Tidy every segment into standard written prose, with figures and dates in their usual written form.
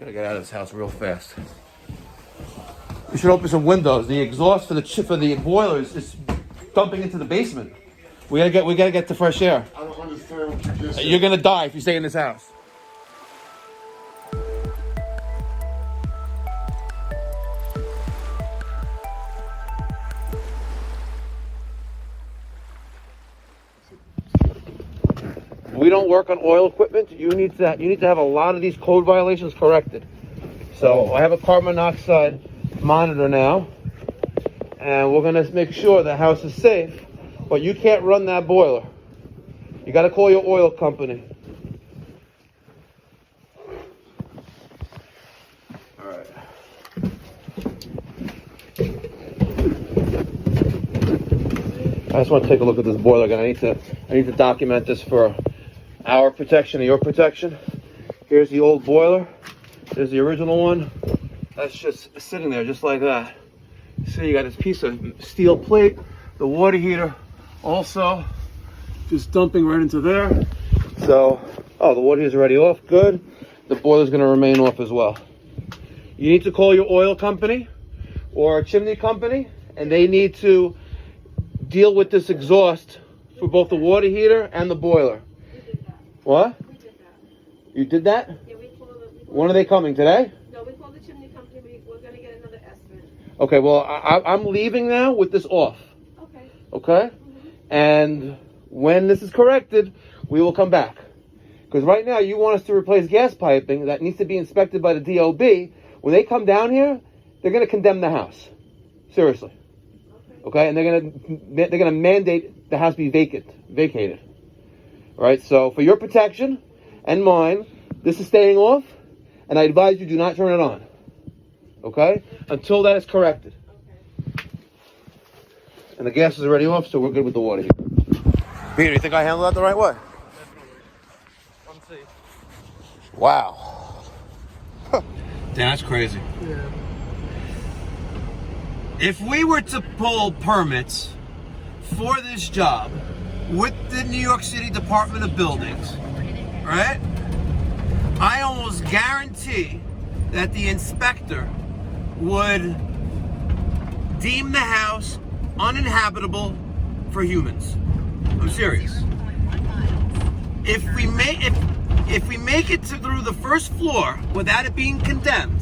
Gotta get out of this house real fast. We should open some windows. The exhaust for the boilers is dumping into the basement. We gotta get to fresh air. I don't understand what you just said. You're gonna die if you stay in this house. We don't work on oil equipment. You need to have a lot of these code violations corrected. So I have a carbon monoxide monitor now, and we're gonna make sure the house is safe. But you can't run that boiler. You got to call your oil company. All right. I just want to take a look at this boiler again. I need to document this for our protection and your protection. Here's the old boiler. There's the original one. That's just sitting there just like that. See, you got this piece of steel plate, the water heater also just dumping right into there. So, the water heater's already off, good. The boiler's gonna remain off as well. You need to call your oil company or a chimney company, and they need to deal with this exhaust for both the water heater and the boiler. We did that. What? We did that. You did that? Yeah, we called When are they coming, today? No, we called the chimney company. We're going to get another estimate. Okay, well, I'm leaving now with this off. Okay. Okay? Mm-hmm. And when this is corrected, we will come back. Because right now, you want us to replace gas piping that needs to be inspected by the DOB. When they come down here, they're going to condemn the house. Seriously. Okay? And they're gonna mandate the house be vacated. All right? So for your protection and mine, this is staying off, and I advise you do not turn it on. Okay? Until that is corrected. Okay. And the gas is already off, so we're good with the water heater. Peter, you think I handled that the right way? Definitely. Wow. Damn, that's crazy. Yeah. If we were to pull permits for this job with the New York City Department of Buildings, right? I almost guarantee that the inspector would deem the house uninhabitable for humans. I'm serious. If we make it through the first floor without it being condemned,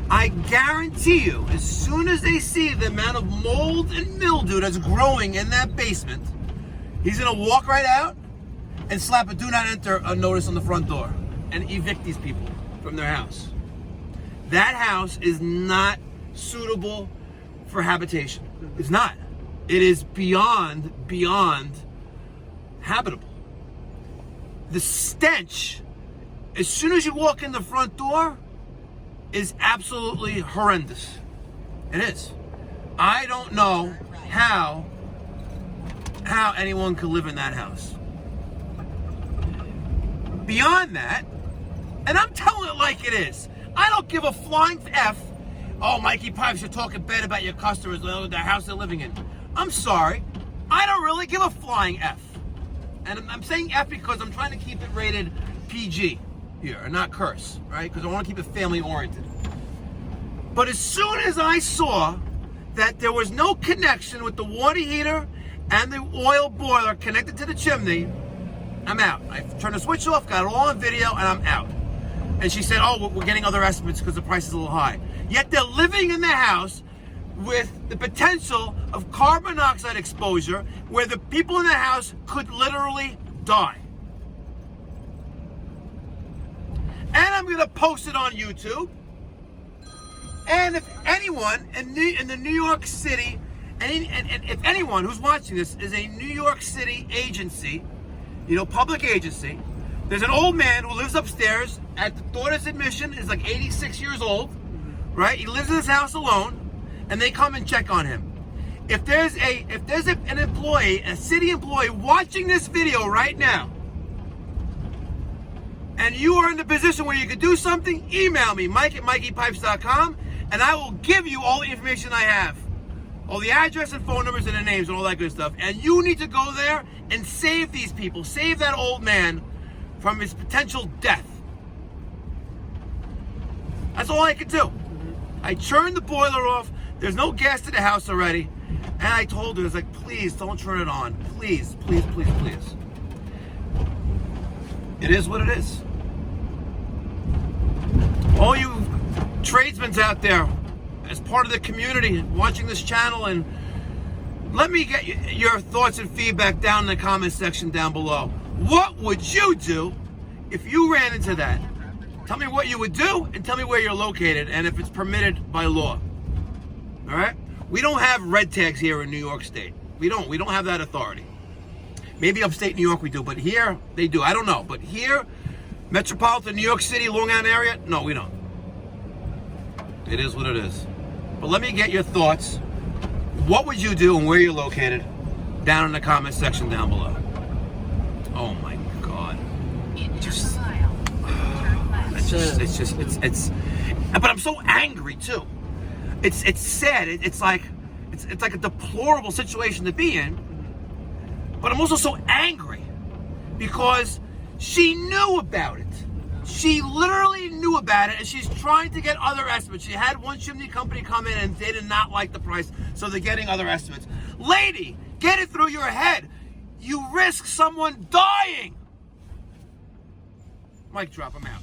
I guarantee you, as soon as they see the amount of mold and mildew that's growing in that basement, he's gonna walk right out and slap a do not enter notice on the front door and evict these people from their house. That house is not suitable for habitation. It's not. It is beyond habitable. The stench, as soon as you walk in the front door, is absolutely horrendous. It is. I don't know how anyone could live in that house. Beyond that, and I'm telling it like it is, I don't give a flying F. Oh, Mikey Pipes, you're talking bad about your customers, the house they're living in. I'm sorry. I don't really give a flying F. And I'm saying F because I'm trying to keep it rated PG here and not curse, right? Because I want to keep it family oriented. But as soon as I saw that there was no connection with the water heater and the oil boiler connected to the chimney, I'm out. I turned the switch off, got it all on video, and I'm out. And she said, oh, we're getting other estimates because the price is a little high. Yet they're living in the house with the potential of carbon monoxide exposure where the people in the house could literally die. And I'm going to post it on YouTube. And if anyone in the New York City, and if anyone who's watching this is a New York City agency, public agency, there's an old man who lives upstairs at the daughter's admission, is like 86 years old, right? He lives in his house alone, and they come and check on him. If there's an employee, a city employee watching this video right now, and you are in the position where you could do something, email me, mike@mikeypipes.com, and I will give you all the information I have. All the address and phone numbers and the names and all that good stuff. And you need to go there and save these people. Save that old man from his potential death. That's all I could do. I turned the boiler off. There's no gas to the house already. And I told her, I was like, please don't turn it on. Please, please, please, please. It is what it is. All you tradesmen out there, as part of the community, watching this channel, and let me get your thoughts and feedback down in the comment section down below. What would you do if you ran into that? Tell me what you would do, and tell me where you're located, and if it's permitted by law. All right? We don't have red tags here in New York State. We don't have that authority. Maybe upstate New York we do, but here they do. I don't know. But here, metropolitan New York City, Long Island area, no, we don't. It is what it is. But let me get your thoughts. What would you do and where you're located down in the comment section down below. Oh my God. But I'm so angry too. It's sad. It's like a deplorable situation to be in. But I'm also so angry because she knew about it. She literally knew about it, and she's trying to get other estimates. She had one chimney company come in, and they did not like the price, so they're getting other estimates. Lady, get it through your head. You risk someone dying. Mic drop, I'm out.